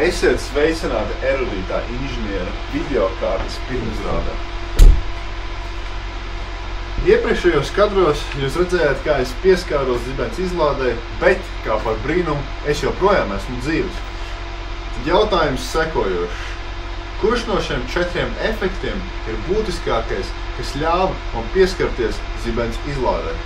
Esiet sveicināti erudītā inženiera videokārtas pirmizrādē. Iepriekšējos kadros jūs redzējāt, kā es pieskāros zibens izlādē, bet, kā par brīnumu, es joprojām esmu dzīvs. Tad jautājums sekojošs. Kurš no šiem 4 efektiem ir būtiskākais, kas ļāva man pieskarties zibens izlādē?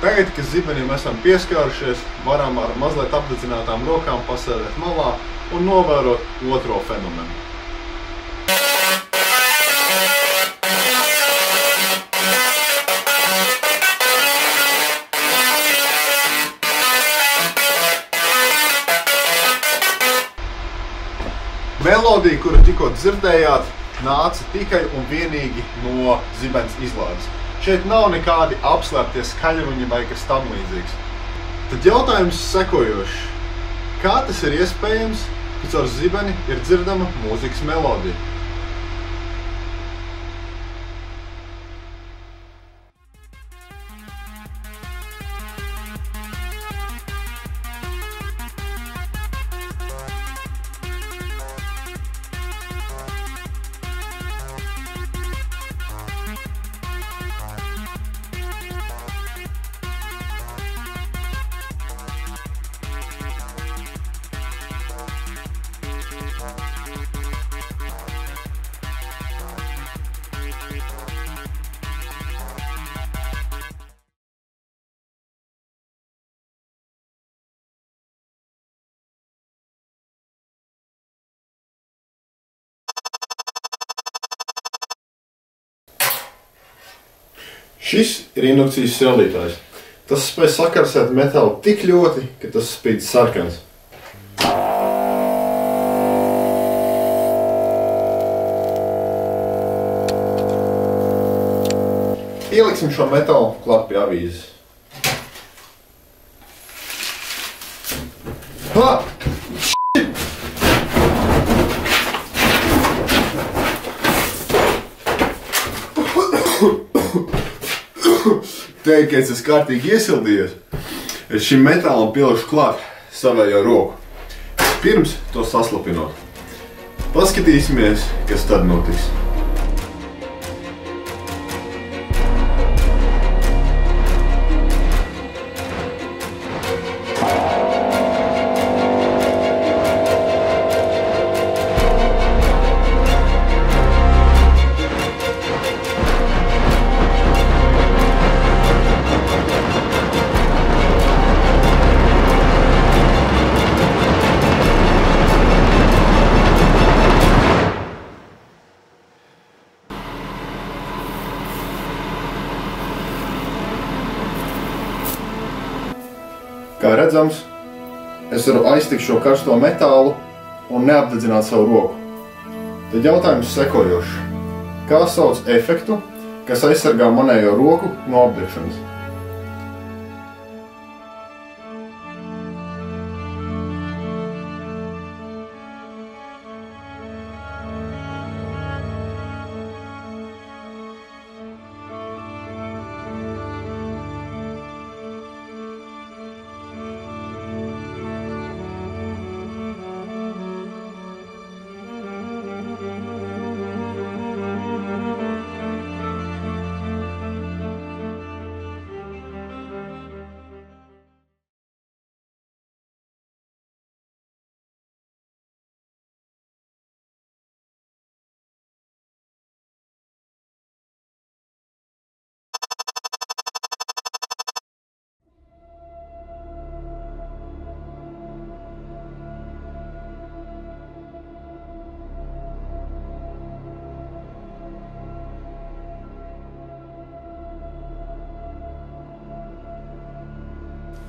Tagad, kad zibenim esam pieskārušies, varam ar mazliet apdedzinātām rokām pasēdēt malā un novērot otro fenomenu. Melodija, kuru tikko dzirdējāt, nāca tikai un vienīgi no zibens izlādes. Šeit nav nekādi apslēptie skaļruņi vai kas tam līdzīgs. Tad jautājums sekojošs. Kā tas ir iespējams, ka caur zibeni ir dzirdama mūzikas melodija? Šis ir indukcijas sildītājs. Tas spēj sakarsēt metālu tik ļoti, ka tas spīd sarkans. Ieliksim šo metālu klāt pie avīzes. Teikt, ka es esmu kārtīgi iesildījies, es šim metālam pielišu klāt savējo roku. Pirms to saslapinot, paskatīsimies, kas tad notiks. Kā redzams, es varu aiztikt šo karsto metālu un neapdedzināt savu roku. Tad jautājums sekojošs. Kā sauc efektu, kas aizsargā manējo roku no apdegšanas?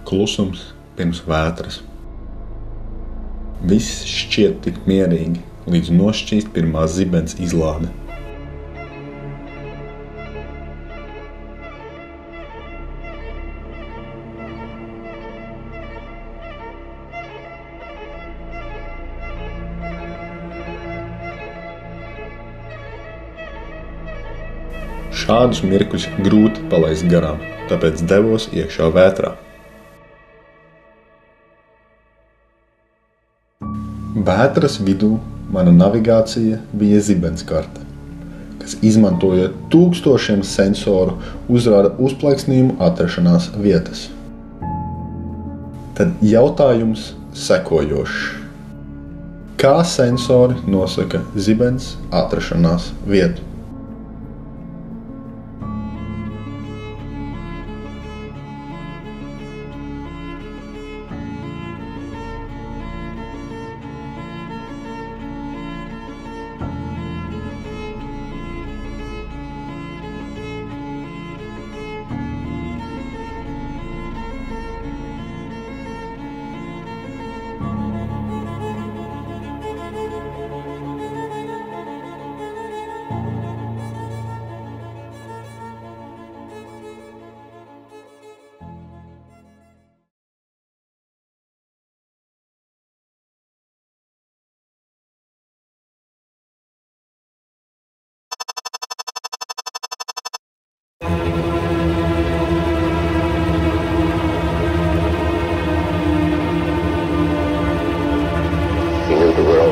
Klusums pirms vētras. Viss šķiet tik mierīgi, līdz nošķīst pirmā zibens izlāde. Šādus mirkļus grūti palaist garām, tāpēc devos iekšā vētrā. Vētras vidū mana navigācija bija zibenskarte, kas izmantojot 1000 sensoru uzrāda uzplaiksnījumu atrašanās vietas. Tad jautājums sekojošs. Kā sensori nosaka zibens atrašanās vietu?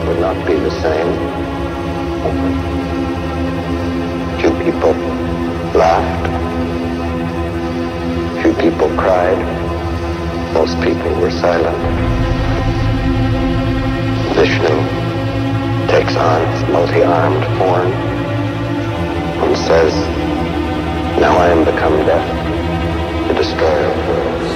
Would not be the same. Few people laughed. Few people cried. Most people were silent. Vishnu takes on its multi-armed form and says, "Now I am become death, the destroyer of worlds."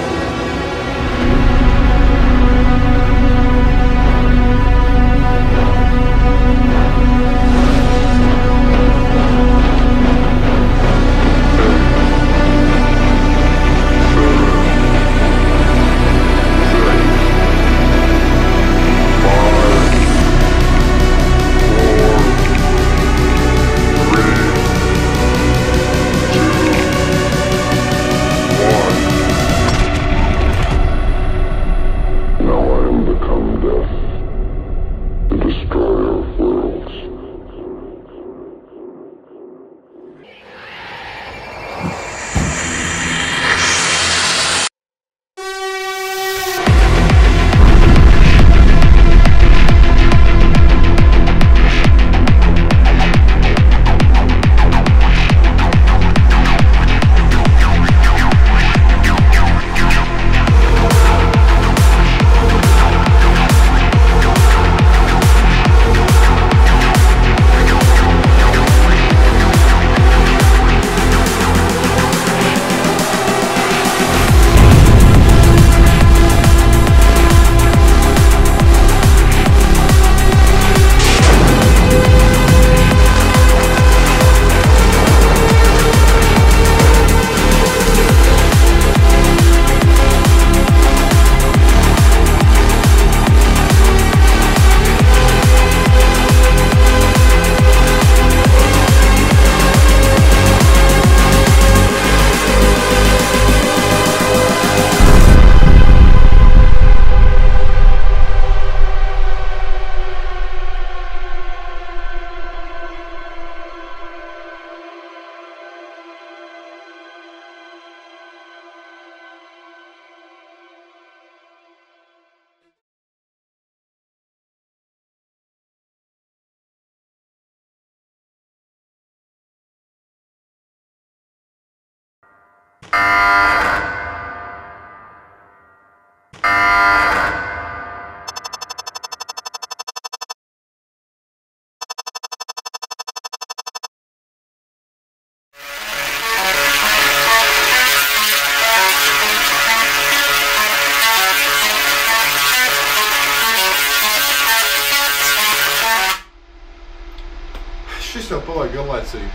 jau paliek garlaicīgi.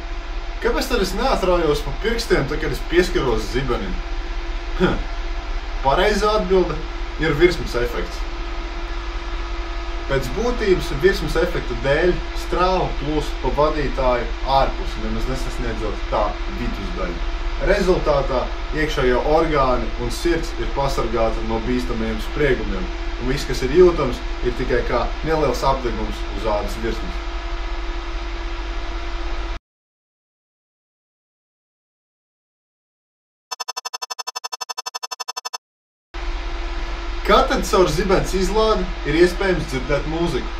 Kāpēc tad es neatraujos pa pirkstiem, tad, kad es pieskaros zibenim? Pareizā atbilde ir virsmas efekts. Pēc būtības virsmas efekta dēļ strāva plūst pa vadītāju ārpus, nemaz nesasniedzot tā vidusdaļu. Rezultātā iekšējie orgāni un sirds ir pasargāti no bīstamiem spriegumiem, un viss, kas ir jūtams, ir tikai kā neliels apdegums uz ādas virsmas. Kā tad caur zibens izlādi ir iespējams dzirdēt mūziku?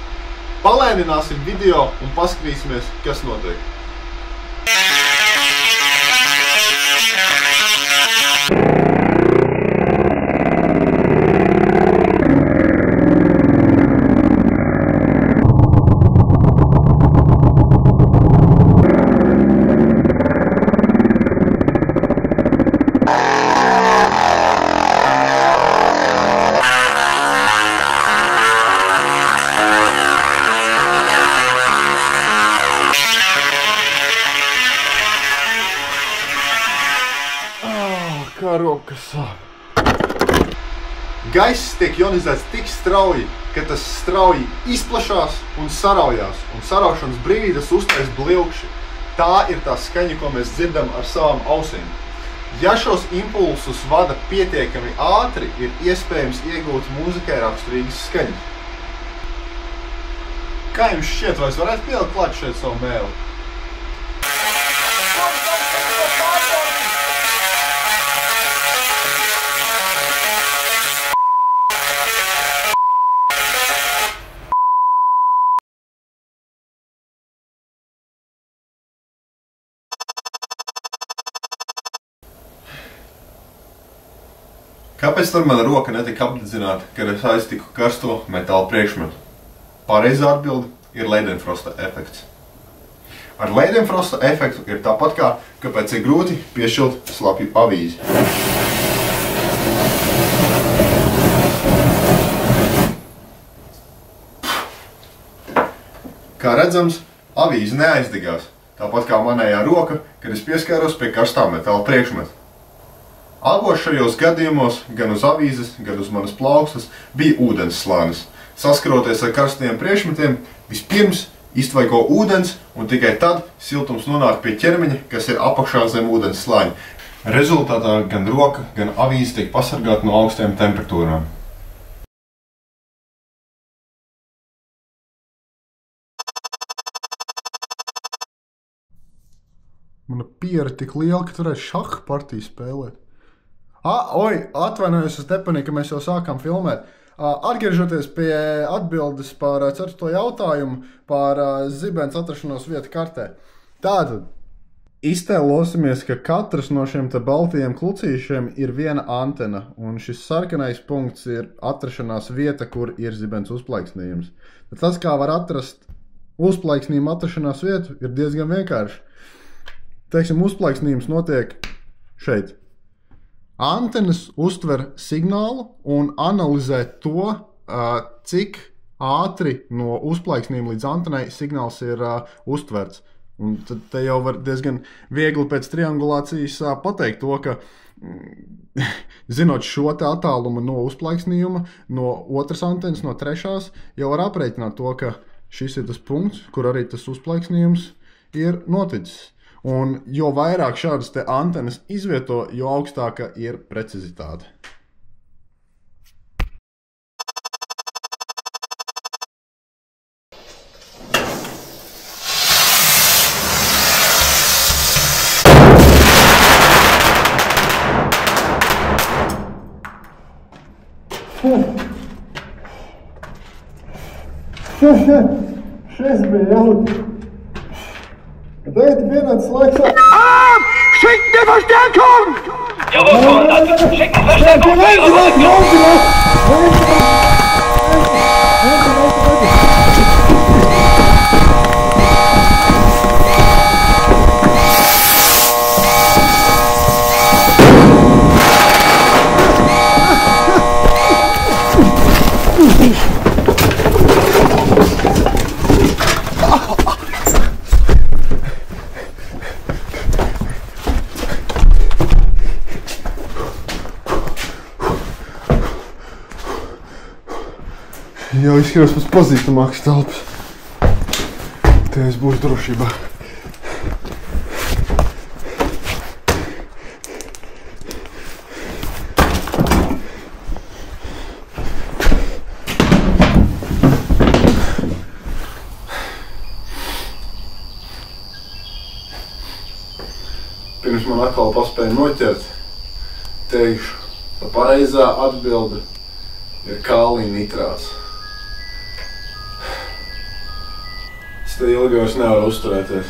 Palēnināsim video un paskatīsimies, kas notiek. Kā rokas sāp. Gaiss tiek ionizēts tik strauji, ka tas strauji izplašās un saraujās, un saraušanas brīdī tas uztais bļaukši. Tā ir tā skaņa, ko mēs dzirdam ar savām ausīm. Ja šos impulsus vada pietiekami ātri, ir iespējams iegūt mūzikai raksturīgas skaņas. Kā jums šķiet, vai es varētu pielikt klāt šeit savu mēli? Kāpēc tad mana roka netika apdedzināta, kad es aiztiku karsto metāla priekšmetu? Pareizā atbilde ir Leidenfrosta efekts. Ar Leidenfrosta efektu ir tāpat kā, kāpēc ir grūti piešķilt slapju avīzi. Kā redzams, avīze neaizdegās, tāpat kā manējā roka, kad es pieskāros pie karstā metāla priekšmeta. Abos šajos gadījumos, gan uz avīzes, gan uz manas plaukstas, bija ūdens slānis. Saskaroties ar karstiem priekšmetiem, vispirms iztvaigo ūdens, un tikai tad siltums nonāk pie ķermeņa, kas ir apakšā zem ūdens slāņa. Rezultātā gan roka, gan avīze tiek pasargāta no augstiem temperatūrām. Mana piera tik liela, ka varētu šaha partiju spēlēt. Atvainojos, es nepanīju, ka mēs jau sākām filmēt. Atgriežoties pie atbildes par 4. jautājumu par zibens atrašanos vietu kartē. Tātad, iztēlosimies, ka katrs no šiem te baltajiem klucīšiem ir viena antena, un šis sarkanais punkts ir atrašanās vieta, kur ir zibens uzplaiksnījums. Tas, kā var atrast uzplaiksnījumu atrašanās vietu, ir diezgan vienkārši. Teiksim, uzplaiksnījums notiek šeit. Antenas uztver signālu un analizē to, cik ātri no uzplaiksnījuma līdz antenai signāls ir uztverts. Un tad te jau var diezgan viegli pēc triangulācijas pateikt to, ka zinot šo te attālumu no uzplaiksnījuma, no otras antenas, no trešās, jau var aprēķināt to, ka šis ir tas punkts, kur arī tas uzplaiksnījums ir noticis. Un jo vairāk šādas te antenas izvieto, jo augstāka ir precizitāte. Šis bija jautri. Tagad ir pienācis laiks... Schicken die Verstärkung! Jawohl, Kommandant! Schicken die Verstärkung! Jau izskatās pēc pazīstamākas telpas. Te es būšu drošībā. Pirms man atkal paspēja noķert, teikšu, ka pareizā atbilde ir kālija nitrāts. Es te ilgi vairs nevaru uzturēties.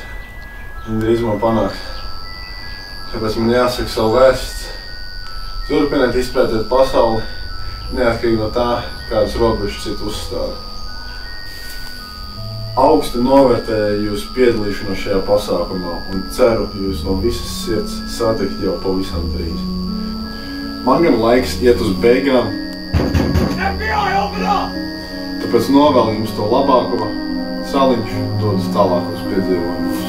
Drīz man panāks. Tāpēc man jāsaka savu vēsts. Turpiniet izpētēt pasauli, neatkarīgi no tā, kādas robežas citu uzstāda. Augsti novērtēju jūsu piedalīšanos šajā pasākumā un ceru jūs no visas sirds satikt jau pavisam drīz. Man gan laiks iet uz beigām, tāpēc novēlu jums to labāko, Saliņš dodas tālākos piedzīvojumus.